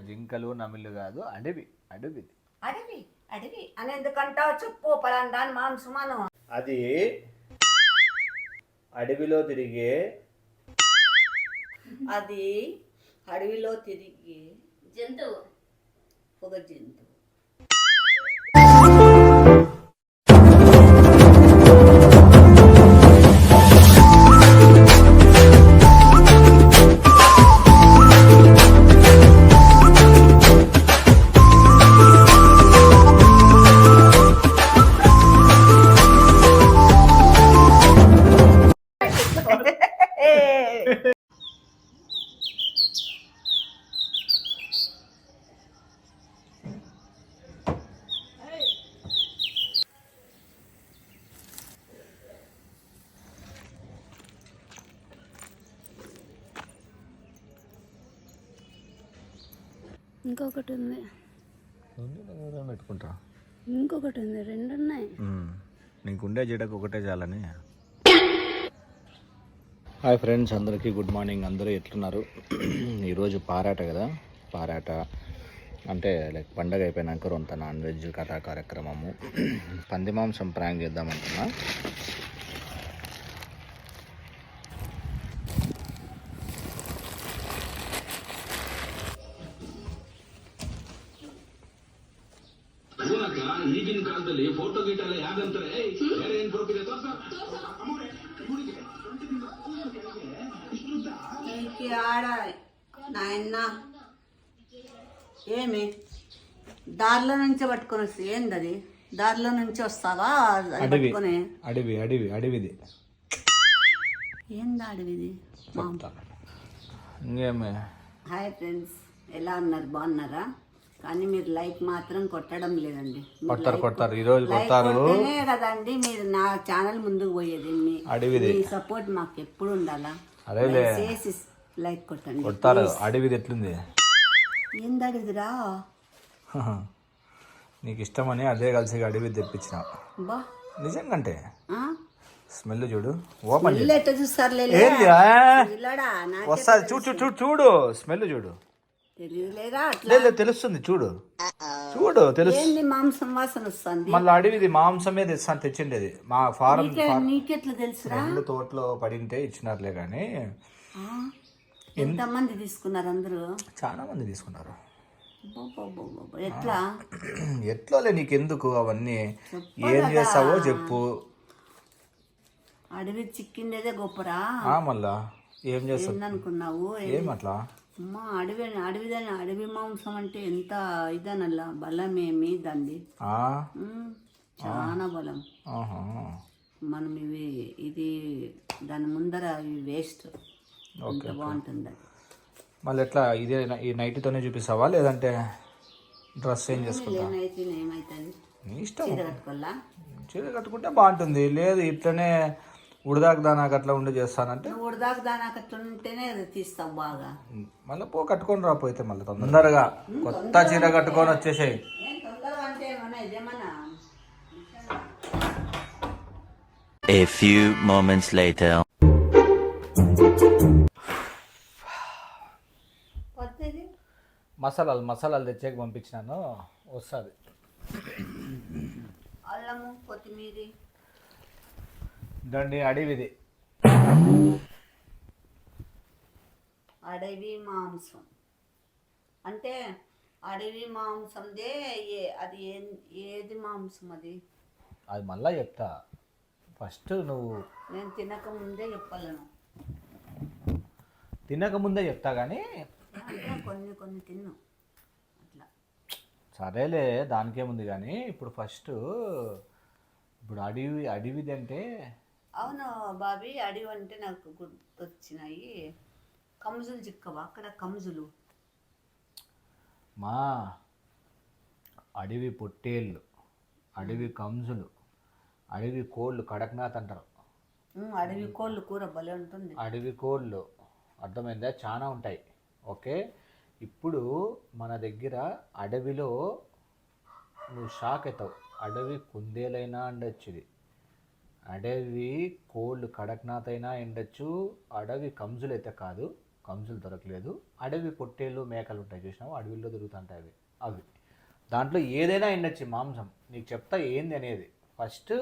జింకలు నమిళ్ళు కాదు, అడవి అడవి అడవి అడవి అని ఎందుకంటావు? చెప్పు పలానా దాని మాంసమాను. అది అడవిలో తిరిగే అది అడవిలో తిరిగి జంతువు. ఒక జంతువు. ఇంకొకటి ఉంది, పెట్టుకుంటా. ఇంకొకటి ఉంది, రెండు ఉన్నాయి. నీకుండే జడకు ఒకటే చాలని. హాయ్ ఫ్రెండ్స్, అందరికీ గుడ్ మార్నింగ్. అందరూ ఎట్లున్నారు? ఈరోజు పారాట కదా. పారాట అంటే లైక్ పండగ అయిపోయినాక రొంత నాన్ వెజ్ కథా కార్యక్రమము. పంది మాంసం ప్రాంక్ చేద్దామంటున్నా. ಈಗಿನ ಕಾಲದಲ್ಲಿ ಫೋಟೋ ಗೀಟೆಲ್ಲ ಯಾವ್ದಂತಾರೆ ಬೇರೆ ಏನ್ ಪ್ರೂಫ್ ಇದೆ ఆడ నాయన్న ఏమి దారిలో నుంచి పట్టుకొని వస్తే ఏంది అది? దారిలో నుంచి వస్తావా పట్టుకొని? అడవి అడవి అడవిది. ఏంది అడవిది? ఇంకేమే. హాయ్ ఫ్రెండ్స్, ఎలా ఉన్నారు? బాగున్నారా? కానీ మీరు లైక్ మాత్రం కొట్టడం లేదండి. కొడతారు ఈరోజు కొడతారు కదండి మీరు నా ఛానల్ ముందుకు పోయేది. మీ సపోర్ట్ మాకు ఎప్పుడు ఉండాలా? చేసి లైక్ కొట్టండి. కొడతారు. అడవిది ఎట్లుంది? ఏంది అడిగిరా? నీకు ఇష్టమని అదే కలిసి అడవి తెప్పించిన. బా నిజంగంటే స్మెల్ చూడు. ఓపెన్ చూస్తారు వస్తుంది. చూడు చూడు స్మెల్ చూడు. లేదు తెలుస్తుంది. చూడు చూడు తెలుస్తుంది. మాంసం వాసన వస్తుంది. మళ్ళీ అడవిది మాంసమే తెచ్చిండేది. మా ఫారం నీకెట్లా తెలుసు? రెండు తోటలో పడింటే ఇచ్చినారులే కానీ. ఎంతమంది తీసుకున్నారు? అందరూ చాలా మంది తీసుకున్నారు. ఎట్లా ఎట్లోలే నీకెందుకు అవన్నీ? ఏం చేస్తావో చెప్పు. అడవి చిక్కిండేదే గొప్పరా. మళ్ళా ఏం చేస్తావు అనుకున్నావు? ఏమట్లా అమ్మా అడవి మాంసం అంటే ఎంత ఇదనల్లా బలమేమి దండి. చాలా బలం. మనం ఇది దాని ముందర వేస్ట్. బాగుంటుంది. మళ్ళీ ఎట్లా ఇదే ఈ నైట్తోనే చూపిస్తావా లేదంటే డ్రెస్ చేంజ్ చేసుకుంటా? ఏమైతుంది నీ ఇష్టం. చీర కట్టుకోవాలా? చీర కట్టుకుంటే బాగుంటుంది. లేదు ఇట్లనే ఉడదాక దానాక అట్లా ఉండి చేస్తానంటే ఉడదాక దానాక అట్లా ఉంటేనే తీస్తావు బాగా. మళ్ళీ కట్టుకొని రాపోతే మళ్ళీ తొందరగా కొత్త చీర కట్టుకొని వచ్చేసాయి. A few moments later. మసాలాలు తెచ్చేకి పంపించినాను, వస్తుంది. అల్లము కొత్తిమీర దండి. అడవిది అడవి మాంసం అంటే అడవి మాంసందే. అది ఏది మాంసం అది? అది మళ్ళా చెప్తా. ఫస్ట్ నువ్వు నేను తినకముందే చెప్పాలను. తినకముందే చెప్తా కానీ కొన్ని కొన్ని తిన్ను అట్లా. సరేలే దానికేముంది కానీ ఇప్పుడు ఫస్ట్ ఇప్పుడు అడవిది అంటే. అవును బాబీ, అడవి అంటే నాకు గుర్తొచ్చినాయి. కంజులు చిక్కవా అక్కడ? కంజులు మా అడవి పొట్టేళ్ళు, అడవి కంజులు, అడవి కోళ్ళు కడక్నాథ్ అంటారు. అడవి కోళ్ళు కూర భలే ఉంటుంది. అడవి కోళ్ళు అర్థమైందా? చాలా ఉంటాయి. ఓకే, ఇప్పుడు మన దగ్గర అడవిలో నువ్వు షాక్ అవుతావు. అడవి కుందేలైనా ఉండొచ్చు, అడవి కోళ్ళు కడక్నాథ్ అయినా ఉండొచ్చు, అడవి కంజులు అయితే కాదు, కంసులు దొరకలేదు. అడవి పొట్టేళ్ళు మేకలు ఉంటాయి చూసినావు, అడవిలో దొరుకుతుంటాయి అవి. అవి దాంట్లో ఏదైనా ఉండొచ్చు మాంసం. నీకు చెప్తా ఏంది అనేది. ఫస్ట్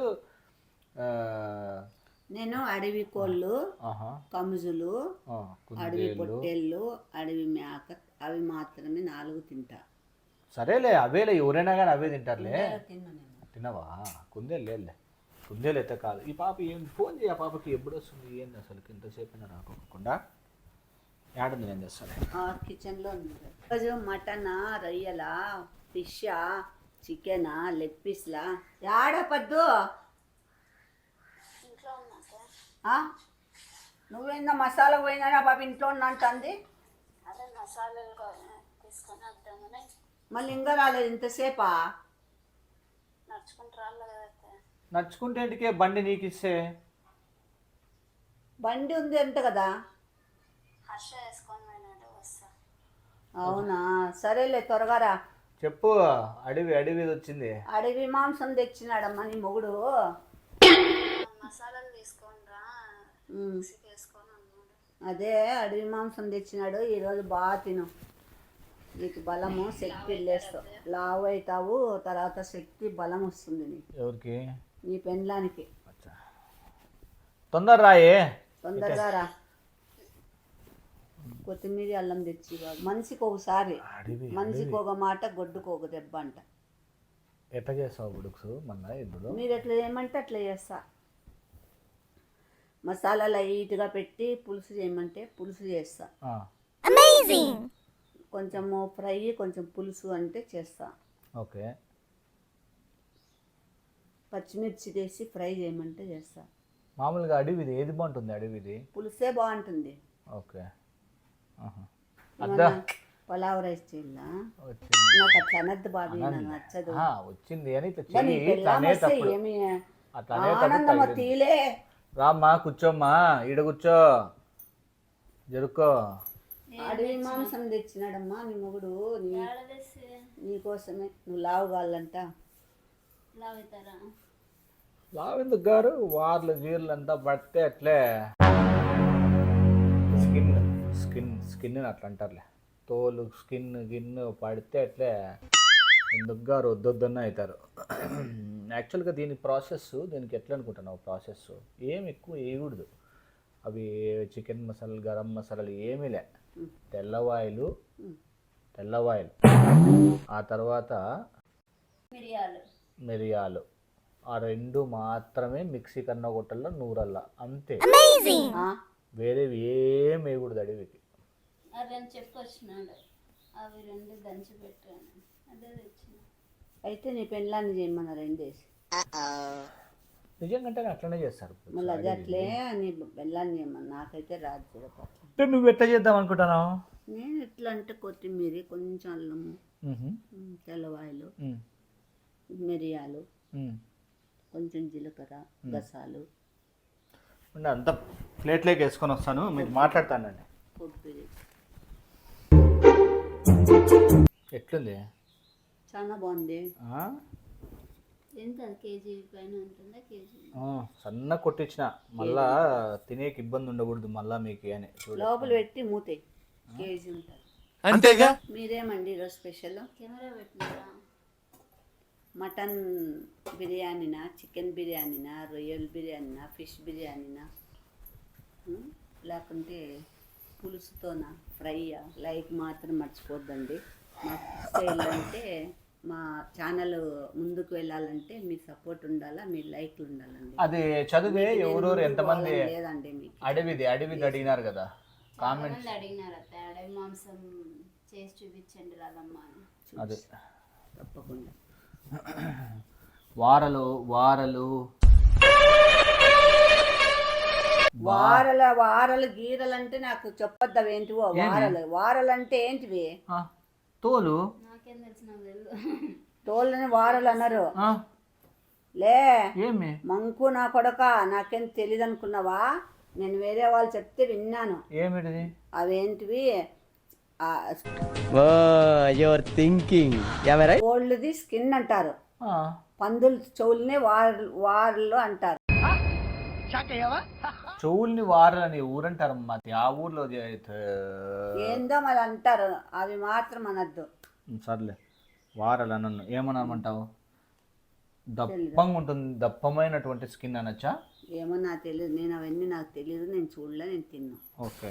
నేను అడవి కోళ్ళు, కముజులు, అడవి పొట్టేళ్ళు, అడవి మేక అవి మాత్రమే 4 తింటా. సరేలే, అవేలే, ఎవరైనా కానీ అవే తింటారులే. తినవా? కుందేలు లేదులే, కుందేలు అయితే కాదు. ఈ పాప ఏం ఫోన్ చేయ, పాపకి ఎప్పుడు వస్తుంది ఏంది అసలు? ఇంతసేపు రాకోకుండా ఏడుంది, నేను చేస్తాను. కిచెన్లో ఉంది. రోజు మటనా, రొయ్యలా, ఫిషా, చికెనా, లెగ్ పీస్లా? ఏడపద్దు. నువ్వేందా మసాలా పోయినా పాప ఇంట్లో ఉన్నా అంటుంది. మళ్ళీ ఇంకా రాలేదు ఇంతసేపా? నడుచుకుంటే ఇంటికే బండి నీకు ఇస్తే. బండి ఉంది అంట కదా. అవునా, సరేలే, త్వరగా రా. చెప్పు. అడవి వచ్చింది. అడవి మాంసం తెచ్చినాడమ్మా నీ మొగుడు. అదే అడవి మాంసం తెచ్చినాడు. ఈరోజు బాగా తిను, నీకు బలము శక్తి వెళ్ళేస్తావు. లావు అవుతావు, తర్వాత శక్తి బలం వస్తుంది నీకు. ఎవరికి? నీ పెండ్లానికి. తొందరగా రా. కొత్తిమీర అల్లం తెచ్చి మనిషికి ఒకసారి, మనిషికి ఒక మాట, గొడ్డుకు ఒక దెబ్బ అంట. ఎట్లా చేస్తావు బుడుక్స్? ఇప్పుడు మీరు ఎట్లా చేయమంటే అట్లా చేస్తా. మసాలా లైట్గా పెట్టి పులుసు చేయమంటే పులుసు చేస్తా. కొంచెము ఫ్రై, కొంచెం పులుసు అంటే చేస్తా. ఓకే. పచ్చిమిర్చి వేసి ఫ్రై చేయమంటే చేస్తా. మామూలుగా అడవిది ఏది బాగుంటుంది? అడవిది పులుసే బాగుంటుంది. ఓకే. పలావ్ రైస్ చేయాలా? నాకు అట్లా అనద్దు బాబీ, నాకు నచ్చదు. వచ్చింది అని తీలే. రామ్మా, కూర్చోమ్మా, ఈడ కూర్చో, జరుక్కో. అడవి మాంసం తెచ్చినాడమ్మా నీ మొగుడు, నీకోసమే. నువ్వు లావు కావాలంట. లావెందుకు గారు? వార్లు గీర్లు అంతా పడితే అట్లే స్కిన్ అట్లా అంటారులే. తోలు గిన్ను పడితే అట్లే ఎందుకు గారు వద్దొద్దన్న అవుతారు. యాక్చువల్గా దీని ప్రాసెస్, దీనికి ఎట్లా అనుకుంటున్నావు ప్రాసెస్? ఏం ఎక్కువ వేయకూడదు. అవి చికెన్ మసాలాలు, గరం మసాలాలు ఏమీలే. తెల్లవాయిలు, ఆ తర్వాత మిరియాలు, ఆ 2 మాత్రమే మిక్సీ కన్నా కొట్టల్లో నూరల్లా, అంతే. వేరే ఏం వేయకూడదు అడవికి. అయితే నీ పెళ్ళాన్ని చేయమన్నా 2 వేసి. నిజంగా అట్లనే చేస్తారు. మళ్ళీ అది అట్లే నీ పెళ్ళాన్ని చేయమన్నా. నాకైతే రాదు చూడపా. నువ్వు ఎట్లా చేద్దాం అనుకుంటున్నావు? నేను ఎట్లా అంటే కొత్తిమీర, కొంచెం అల్లము, తెల్లవాయలు, మిరియాలు, కొంచెం జీలకర్ర, గసాలు అంతా ప్లేట్లోకి వేసుకొని వస్తాను, మీరు మాట్లాడతానండి. ఎట్లుంది? చాలా బాగుంది. ఎంత కేజీ పైన ఉంటుందా? కేజీ సన్న కొట్టించిన, మళ్ళా తినేకి ఇబ్బంది ఉండకూడదు మళ్ళా మీకు అని. లోపల పెట్టి మూతే కేజీ ఉంటుంది అంతేగా. మీరేమండి ఈరోజు స్పెషల్? కెమెరా పెట్టినారా? మటన్ బిర్యానీనా, చికెన్ బిర్యానీనా, రొయ్యల బిర్యానీనా, ఫిష్ బిర్యానీనా, లేకుంటే పులుసుతోనా, ఫ్రైయా? లైక్ మాత్రం మర్చిపోద్దండి. మాకు స్టైల్ అంటే మా ఛానల్ ముందుకు వెళ్ళాలంటే మీ సపోర్ట్ ఉండాలా, మీ లైక్లు ఉండాలండి. అది చదివే ఎవరెవరు ఎంతమంది లేదండి మీకు అడవిది అడిగినారు కదా, కామెంట్స్ అడిగినారు. అడవి మాంసం చేసి చూపించండి రాదమ్మా. అదే తప్పకుండా. వారలు గీరలు అంటే నాకు చెప్పొద్దాం ఏంటివో. వారలు అంటే ఏంటివి? తోలు. నాకేం తెలిసిన తోలని వారలు అన్నారు లే. మంకు నా కొడక, నాకేం తెలియదు అనుకున్నావా? నేను వేరే వాళ్ళు చెప్తే విన్నాను. ఏమిటిది? అవేంటివి? కోళ్ళది స్కిన్ అంటారు, పందుల చెవుల్ని వారలు అంటారు. చెవుల్ని వారాలని ఊరంటారు మాది ఆ ఊర్లో ఏందో మరి అంటారు, అవి మాత్రం అనద్దు. సర్లే వారాలు నన్ను ఏమనమంటావు? దప్పంగా ఉంటుంది, దప్పమైనటువంటి స్కిన్ అనొచ్చా? ఏమో నాకు తెలియదు, నేను అవన్నీ నాకు తెలియదు, నేను చూడలే, నేను తిన్నా. ఓకే.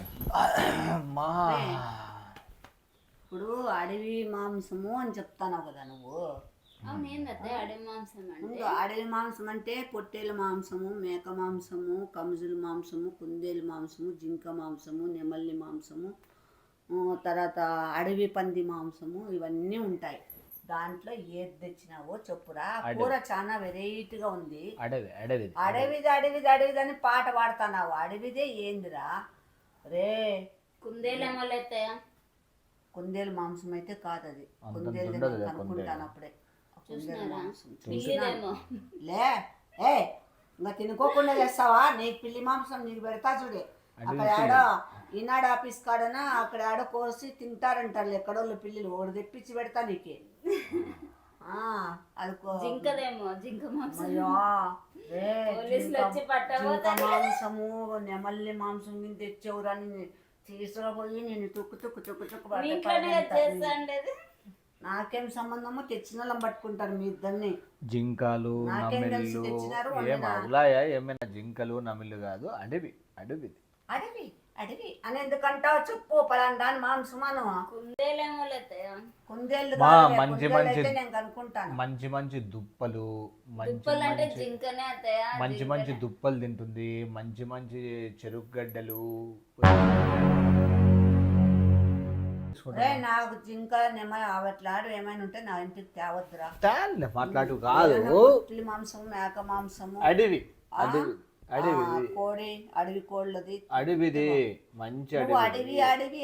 ఇప్పుడు అడవి మాంసము అని చెప్తాను కదా నువ్వు. అవునేందత్తే అడవి మాంసం అంటే? ముందు అడవి మాంసం అంటే పొట్టేల మాంసము, మేక మాంసము, కముజుల మాంసము, కుందేలు మాంసము, జింక మాంసము, నెమలి మాంసము, తర్వాత అడవి పంది మాంసము, ఇవన్నీ ఉంటాయి. దాంట్లో ఏది తెచ్చినావో చెప్పురా. కూర చాలా వెరైటీగా ఉంది. అడవిది అని పాట పాడుతున్నావు. అడవిదే ఏందిరా రే? కుందేలేమో లేత్తయ్య. కుందేలు మాంసం అయితే కాదు అది. కుందేలు అనుకుంటాను అప్పుడే. లే ఇంకా తినుకోకుండా చేస్తావా? నీకు పిల్లి మాంసం నీకు పెడతా చూడే. అక్కడ ఆడో ఈనాడు ఆఫీస్ కాడనా అక్కడ ఆడో కోసి తింటారంటారు ఎక్కడోళ్ళు పిల్లలు. ఓడి తెప్పించి పెడతా నీకే. అది జింకదేమో, జింక మాంసం. మాంసము నెమల్లి మాంసం మీద తెచ్చేవురని తీసుకుపోయి నేను తుక్కు నాకేం సంబంధము? తెచ్చిన వాళ్ళని పట్టుకుంటారు మీ ఇద్దరిని. జింకలు నమిళ్ళు ఏమైనా జింకలు నమిళ్ళు కాదు, అడవి అడవి అడవి అడవి అని ఎందుకంటావు చెప్పు. పలానా దాని మాంసమాను. కుందేలేమో లేత్తయ్య. కుందేళ్ళు మంచి మంచి నేను అనుకుంటాను. మంచి మంచి దుప్పలు, అంటే జింకనే అత్తయ్య. మంచి మంచి దుప్పలు తింటుంది, మంచి మంచి చెరుకుగడ్డలు. నాకు జింక నెమలి అవట్లాడు ఏమైనా ఉంటే నా ఇంటికి తేవద్దురా. మాట్లాడు కాదు, మాంసము, మేక మాంసము, అడవి అడవి కోడి, అడవి కోళ్ళది అడవిది మంచి అడవి అడవి అడవి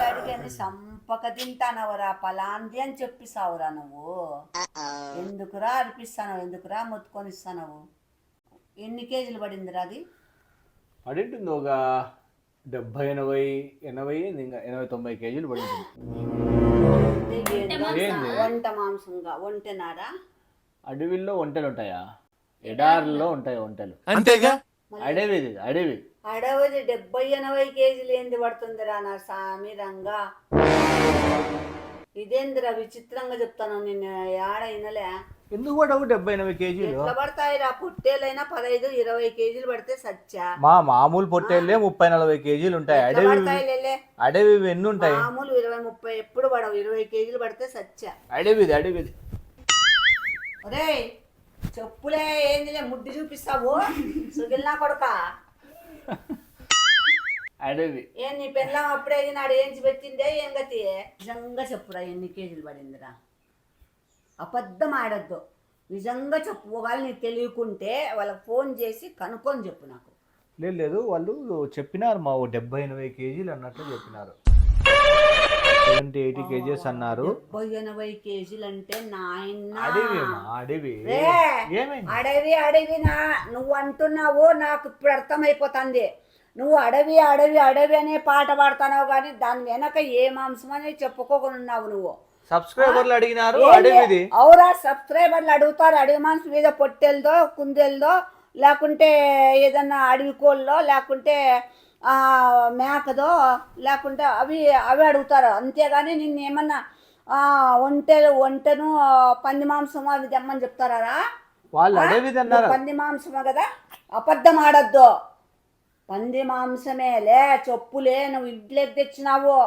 అడవి అని సంపక తింటానవరా. పలాంది అని చెప్పిస్తావురా నువ్వు. ఎందుకురా అనిపిస్తావు? ఎందుకురా మొత్తుకొని ఇస్తావు? ఎన్ని కేజీలు పడిందిరా అది? పడింటుంది ఒక 70-80-90 కేజీలు పడింది. వంట మాంసంగా వంటనారా? అడవిలో వంటలు ఉంటాయా? ఎడారుల్లో ఉంటాయి వంటలు. అంతేగా. అడవిది అడవి అడవిది 70-80 కేజీలు ఏంది పడుతుందిరా నా సామి రంగా? ఇదేందిరా విచిత్రంగా చెప్తాను. నిన్ను ఆడ వినలే. ఎందుకు పడవు 70-80 కేజీలు? ఎట్లా పడతాయిరా? పొట్టేలైనా 15-20 కేజీలు పడితే సచ్చా. మా మామూలు పొట్టేళ్ళే 30-40 కేజీలు ఉంటాయి. అడవి ఎన్ని ఉంటాయి? మామూలు 20-30 ఎప్పుడు పడవు. 20 కేజీలు పడితే సచ్చా. అడవిది అడవిది. ఒరే చెప్పులే ఏందిలే ముడ్డి చూపిస్తావు సుగిల్నా కొడుక. అడవి ఏం నీ పెళ్ళం అప్పుడే నాడు ఏంచి పెట్టిందే ఏం గతి? నిజంగా చెప్పురా ఎన్ని కేజీలు పడిందిరా? అబద్ధం ఆడద్దు, నిజంగా చెప్పు. ఒకవేళ నీకు తెలియకుంటే వాళ్ళకి ఫోన్ చేసి కనుక్కొని చెప్పు నాకు. లేదు వాళ్ళు చెప్పినారు, మా 70-80 కేజీలు అన్నట్లు చెప్పినారు. 70-80 కేజీస్ అన్నారు. 70-80 కేజీలు అంటే నాయన అడవి అడవి అడవినా నువ్వు అంటున్నావు. నాకు ఇప్పుడు అర్థమైపోతుంది. నువ్వు అడవి అడవి అడవి అనే పాట పాడుతున్నావు కానీ దాని వెనక ఏ మాంసం అని చెప్పుకోకున్నావు నువ్వు. సబ్స్క్రైబర్లు అడిగినారు అడవిది. అవురా, సబ్స్క్రైబర్లు అడుగుతారు. అడవి మాంసం మీద పొట్టెలదో కుందేలదో లేకుంటే ఏదన్నా అడవి కోళ్ళో లేకుంటే మేకదో లేకుంటే అవి అడుగుతారు. అంతేగాని నిన్ను ఏమన్నా వంటను పంది మాంసము అవి తెమ్మని చెప్తారా? వాళ్ళు అడవిది అన్నారు. పంది మాంసమే కదా, అబద్ధం ఆడద్దు. పంది మాంసమేలే, చెప్పులే. నువ్వు ఇంట్లోకి తెచ్చినావు,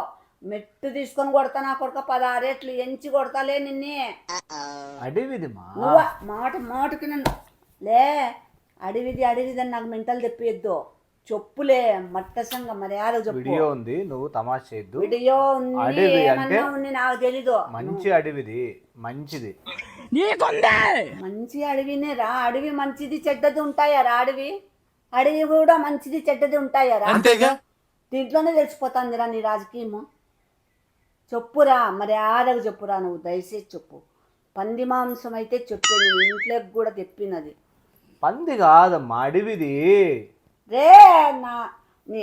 మెట్టు తీసుకొని కొడతా నా కొడుక. 16 రేట్లు ఎంచి కొడతాలే నిన్నే. అడవిది మాటకి నన్ను లే. అడవిది అడవిది అని నాకు మెంటల్ తెప్పియద్దు. చెప్పులే మట్టసంగా మర్యాద చెప్పు. వీడియో ఉంది, నువ్వు తమాషా చేయొద్దు. వీడియో ఉంది నాకు తెలీదు. మంచి అడవిది, మంచిది. మంచి అడవినే రా. అడవి మంచిది చెడ్డది ఉంటాయారా? అడవి కూడా మంచిది చెడ్డది ఉంటాయారా? దీంట్లోనే తెలిసిపోతుందిరా నీ రాజకీయము. చెప్పురా, మర్యాదగా చెప్పురా. నువ్వు దయచేసి చెప్పు. పంది మాంసం అయితే చెప్పే, నేను ఇంట్లోకి కూడా తెప్పినది. పంది కాదమ్మా, అడవిది రే. నీ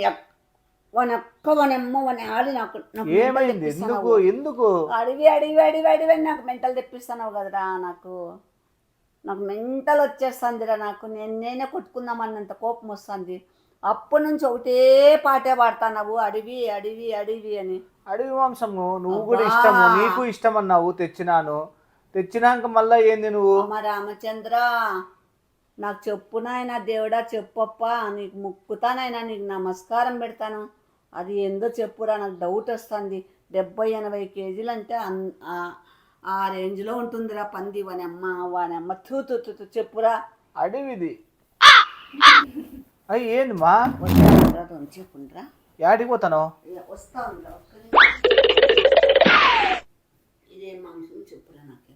వనెమ్మ వన ఆడి నాకు ఏమైంది? ఎందుకు ఎందుకు అడవి అడవి అడవి అడవి అని నాకు మెంటల్ తెప్పిస్తున్నావు కదరా. నాకు నాకు మెంటల్ వచ్చేస్తుందిరా, నాకు నేనే కొట్టుకుందామన్నంత కోపం వస్తుంది. అప్పటి నుంచి ఒకటే పాటే పాడుతున్నావు, అడవి అడవి అడవి అని. అడవి మాంసము నువ్వు కూడా అబ్బా. ఇష్టము, నీకు ఇష్టం అన్నావు, తెచ్చినాక మళ్ళా ఏంది నువ్వు? అమ్మ రామచంద్ర, నాకు చెప్పు నాయన, దేవుడా చెప్పప్ప, నీకు ముక్కుతానైనా, నీకు నమస్కారం పెడతాను. అది ఏందో చెప్పురా, నాకు డౌట్ వస్తుంది. 70-80 కేజీలు అంటే ఆ రేంజ్లో ఉంటుందిరా పంది. వానమ్మ తూ చెప్పురా. అడవిది అయ్యి ఏంది మా? చెప్పుండ్రా, యాడికి పోతాను? వస్తా ఉందా? ఇదే మాంసం చెప్పురా నాకు.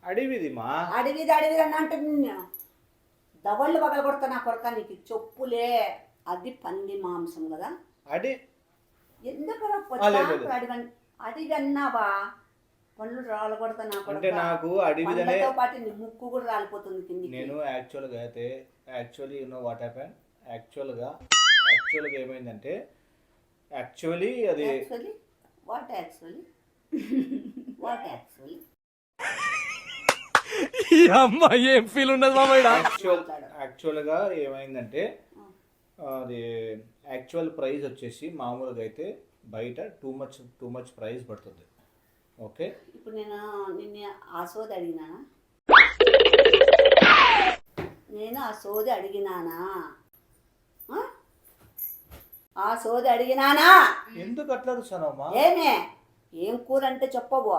అడవిది మా. అడవిది అని అంటే దవళ్ళు పగల కొడతా నా కొడతా. నీకు చెప్పులే, అది పంది మాంసం కదా. అడి ఎందుకు అడిగి అన్నావా? పళ్ళు రాళ్ళు కొడతా నా అంటే నాకు అడవిదనే పాటు నీ ముక్కు కూడా రాలిపోతుంది కిందికి. నేను యాక్చువల్గా అయితే యు నో వాట్ హ్యాపెన్. యాక్చువల్గా ఏమైందంటే అది వాట్ యాక్చువల్లీ ఏం ఫీల్ ఉండదు యాక్చువల్గా ఏమైందంటే అది యాక్చువల్ ప్రైస్ వచ్చేసి మామూలుగా అయితే బయట టూ మచ్ ప్రైస్ పడుతుంది. ఓకే, ఇప్పుడు నేను నిన్ను ఆ సోది అడిగినానా? ఆ సోది అడిగినానా? ఎందుకు అట్లా అడుగుతానమ్మా? ఏం కూర అంటే చెప్పవు,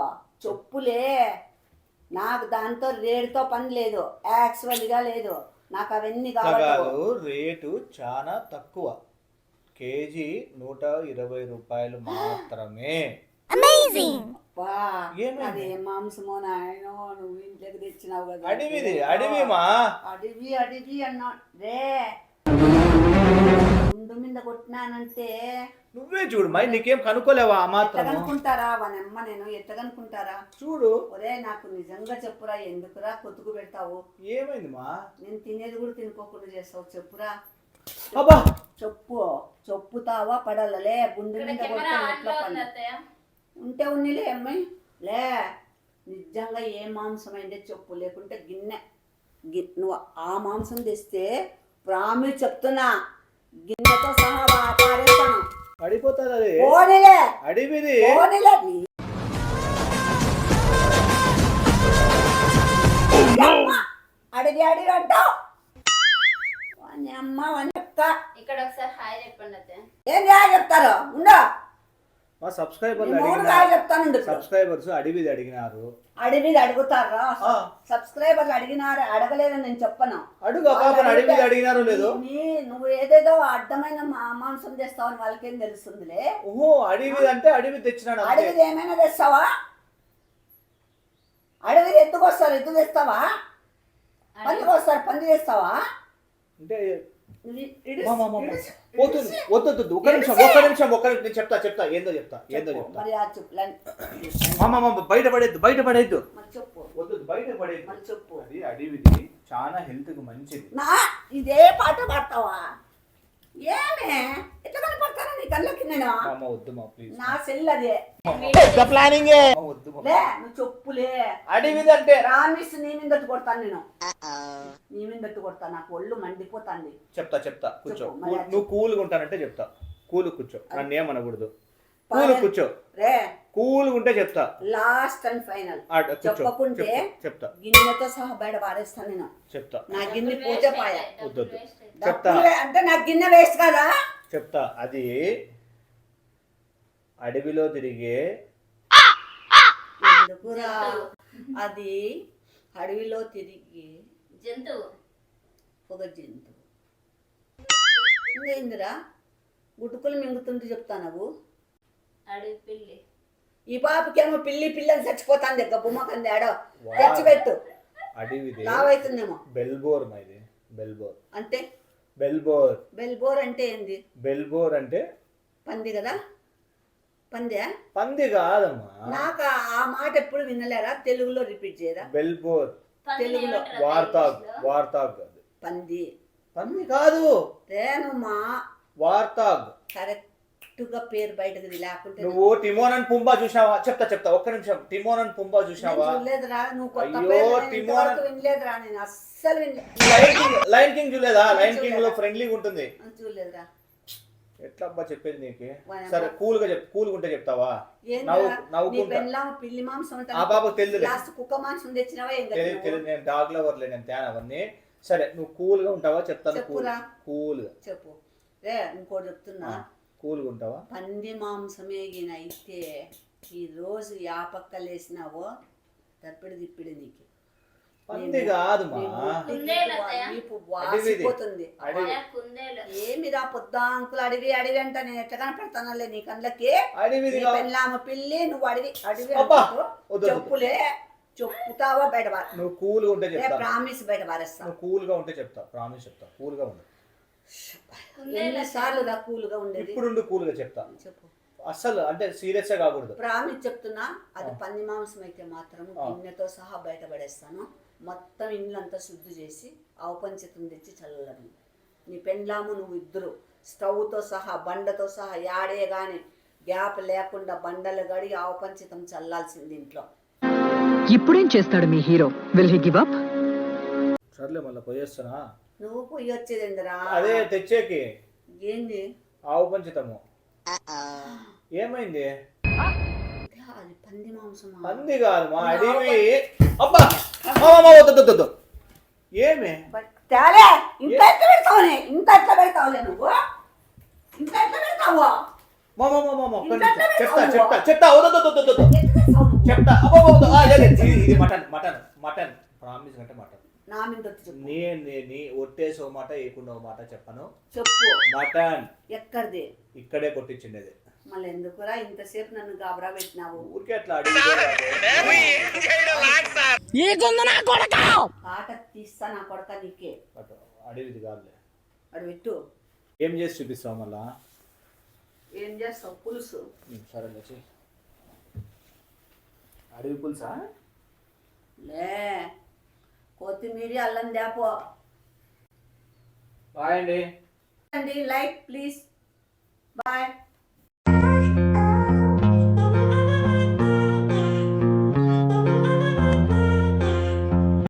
చెప్పులే. నాకు దాంతో రేటుతో పని లేదు, యాక్చువల్గా లేదు. నాకు అవన్నీ కాదు. రేటు చాలా తక్కువ, కేజీ 120 రూపాయలు మాత్రమే. అదే మాంసమో నాయనో, నువ్వు ఇంట్లోకి తెచ్చినావు కదా. అడవిమా. అడవి అన్నా రే, గుండు మీద కొట్టినానంటే నువ్వే చూడు మై, నీకేం కనుక్కోలేవా? మాత్రం కనుక్కుంటారా వానమ్మ, నేను ఎట్ట కనుక్కుంటారా? చూడు. ఒరే నాకు నిజంగా చెప్పురా, ఎందుకురా కొతుకు పెడతావు? ఏమైంది మా? నేను తినేది కూడా తినుకోకుండా చేస్తావు, చెప్పురా. అబ్బా, చెప్పుతావా పడాలలే, గుండె మీద ఉంటే ఉన్నిలే అమ్మాయి లే. నిజంగా ఏ మాంసం అయిందే చెప్పు, లేకుంటే నువ్వు ఆ మాంసం తెస్తే ప్రామిస్ చెప్తున్నా, గిన్నెతో సహా పారేస్తాను. పడిపోతుంది అది. అడవిది. అడిగి అంటావు అమ్మ ఇక్కడ ఒకసారి హాయ్ చెప్పండి అత్తయ్య. ఏం చెప్తారు ఉండు. మా సబ్స్క్రైబర్స్ అడవిది అడిగినారు. అడవిది అడుగుతారా? సబ్స్క్రైబర్లు అడిగినారు, అడగలేదని నేను చెప్పను. అడవిది అడిగినారు లేదు. నువ్వు ఏదేదో అడ్డమైన మాంసం తెస్తావని వాళ్ళకేం తెలుస్తుందిలే. ఓహో, అడవిది అంటే అడవి తెచ్చినాడు. అడవిది ఏమైనా తెస్తావా? అడవిది ఎందుకు వస్తారు? ఎద్దు తెస్తావా? పందికి వస్తారు, పంది తెస్తావా? అంటే పోతుంది. వద్దు ఒక్క నిమిషం నేను చెప్తా ఏందో చెప్తా. బయట పడేద్దు వద్దు, బయట పడేద్దు. అది అడవిది చాలా హెల్త్ కు మంచిది. ఇదే పాట పాడతావా? ఏమే ఎట్లా కనపడతాను నీ కళ్ళకి? నేను వద్దు మా ప్లీజ్, నా సెల్ అదే ప్లానింగ్. వద్దు నువ్వు చెప్పులే. అడవిది అంటే రామిస్ నీ మీద కొడతాను, నేను నీ మీద కొడతాను. నాకు ఒళ్ళు మండిపోతాంది. చెప్తా కూర్చో. నువ్వు కూల్గా ఉంటానంటే చెప్తా. కూల్ కూర్చో, నన్ను ఏమనకూడదు. కూల్ కూర్చో రే, కూల్గా ఉంటే చెప్తా. లాస్ట్ అండ్ ఫైనల్ చెప్పకుంటే చెప్తా. గిన్నెతో సహా బయట పారేస్తాను నేను. చెప్తా. నా గిన్నె పూజ పాయ. వద్దు చెప్తా. అంటే నా గిన్నె వేస్ట్ కదా. చెప్తా. అది అడవిలో తిరిగే ఎందుకురా? అది అడవిలో తిరిగి జంతువు, ఒక జంతువు. ఇంకేందిరా గుట్టుకులు మింగుతుంటే చెప్తాను. అడవి పిల్లి. ఈ పాపకేమో పిల్లని చచ్చిపోతాంది, బొమ్మకంది ఆడో తెచ్చిపెట్టు. అడవిది లావైతుందేమో. బెల్బోర్ మైది. బెల్బోర్ అంటే బెల్బోర్ అంటే ఏంది? బెల్బోర్ అంటే పంది కదా. పంది కాదమ్మా. నాకు ఆ మాట ఎప్పుడు వినలేరా? తెలుగులో రిపీట్ చేయరా? బెల్బోర్ తెలుగులో. వార్తాగ్ పంది కాదు. రేనుమా వార్తాగ్ కరెక్ట్ కరెక్ట్గా పేరు బయటది లేకుంటే నువ్వు టిమోన్ అండ్ పుంబా చూసినావా? చెప్తా ఒక్క నిమిషం. టిమోన్ అండ్ పుంబా చూసినావా? చూడలేదురా నువ్వు కొత్త అయ్యో, పేరు నేను టిమోన్ ఇంతవరకు వినలేదురా, నేను అస్సలు వినలేదు. లైన్ కింగ్ చూడలేదా? లైన్ కింగ్ లో ఫ్రెండ్లీగా ఉంటుంది. చూడలేదురా. ఎట్లా అబ్బా చెప్పేది నీకు? వాయమ్మ. సరే కూల్గా ఉంటే చెప్తావా? ఏందిరా, నీ నవ్వుకుంటా. పెళ్ళాం పిల్లి మాంసం ఉంటుంది. ఆ బాబు తెలుదులే. లాస్ట్ కుక్క మాంసం తెచ్చినావా ఏం తెలియదు తెచ్చినావు? నేను డాగ్ లవర్లే, నేను తేను అవన్నీ. సరే నువ్వు కూల్గా ఉంటావా? చెప్తాను. చెప్పురా. కూల్గా చెప్పు రే, ఇంకోటి చెప్తున్నా. కూల్గా ఉంటావా? పంది మాంసమే ఈయన అయితే ఈ రోజు యాపక్కలేసినావో తప్పిడి తిప్పిడి నీకు. పంది కాదు మా నీకు వాసిపోతుంది. కుందేలు ఏమిరా పొద్దాంకులు అడివి అంట నేను ఎట్లా కనపడతానలే నీ కళ్ళకి. అడవిది నీ పెళ్ళామ పిల్లి నువ్వు అడివి అబ్బా, అంటావు. వద్దు. చెప్పులే చెప్పుతావా బయట నువ్వు కూల్గా ఉంటే చెప్తా. ప్రామిస్ బయట పారేస్తా. నువ్వు కూల్గా ఉంటే చెప్తా. ప్రామిస్ చెప్తా. కూల్గా ఉండు. ఎన్నిసార్లు దా కూల్గా ఉండేది? ఇప్పుడు కూల్గా చెప్తా. చెప్పు. అస్సలు అంటే సీరియస్ గా కాకూడదు. ప్రామిస్ చెప్తున్నా. అది పంది మాంసం అయితే మాత్రం గిన్నెతో సహా బయటపడేస్తాను. మొత్తం ఇల్లంతా శుద్ధి చేసి ఔపంచితం తెచ్చి చల్లడం. నీ పెండ్లాము నువ్వు ఇద్దరు స్టవ్తో సహా బండతో సహా యాడే కానీ గ్యాప్ లేకుండా బండలు గడి ఔపంచితం చల్లాల్సింది ఇంట్లో. ఇప్పుడేం చేస్తాడు మీ hero? Will he give up? సర్లే మళ్ళీ పోయేస్తున్నా. నువ్వు పోయి వచ్చేదేందిరా? అదే తెచ్చేకి. ఏంది? ఆవు పంచితము. ఏమైంది? అది పంది మాంసం. పంది కాదు మా అడివి. అబ్బా వద్దు. ఏమి తేలే ఇంత ఎట్లా పెడతావులే, ఇంత ఎట్లా పెడతావులే నువ్వు, ఇంత ఎట్లా పెడతావు? చెప్తా వద్దు. చెప్తా. ఇది మటన్ ప్రామిస్ అంటే మటన్. నా మీద చెప్పు. నేను ఒట్టేసి ఒక మాట వేయకుండా ఒక మాట చెప్పాను. చెప్పు. మటన్ ఎక్కడిది? ఇక్కడే కొట్టించిండేది. మళ్ళీ ఎందుకురా ఇంతసేపు నన్ను గాబరా పెట్టినావు? ఊరికే అట్లా ఆట తీస్తా నా కొడక నీకే. అడివిది కాదులే. అడు పెట్టు. ఏం చేసి చూపిస్తావు మళ్ళా? ఏం చేస్తావు? పులుసు. సరే వచ్చి అడవి పులుసా? లే కొత్తిమీర అల్లం దాపో. బాయ్ అండి. Like please. బాయ్.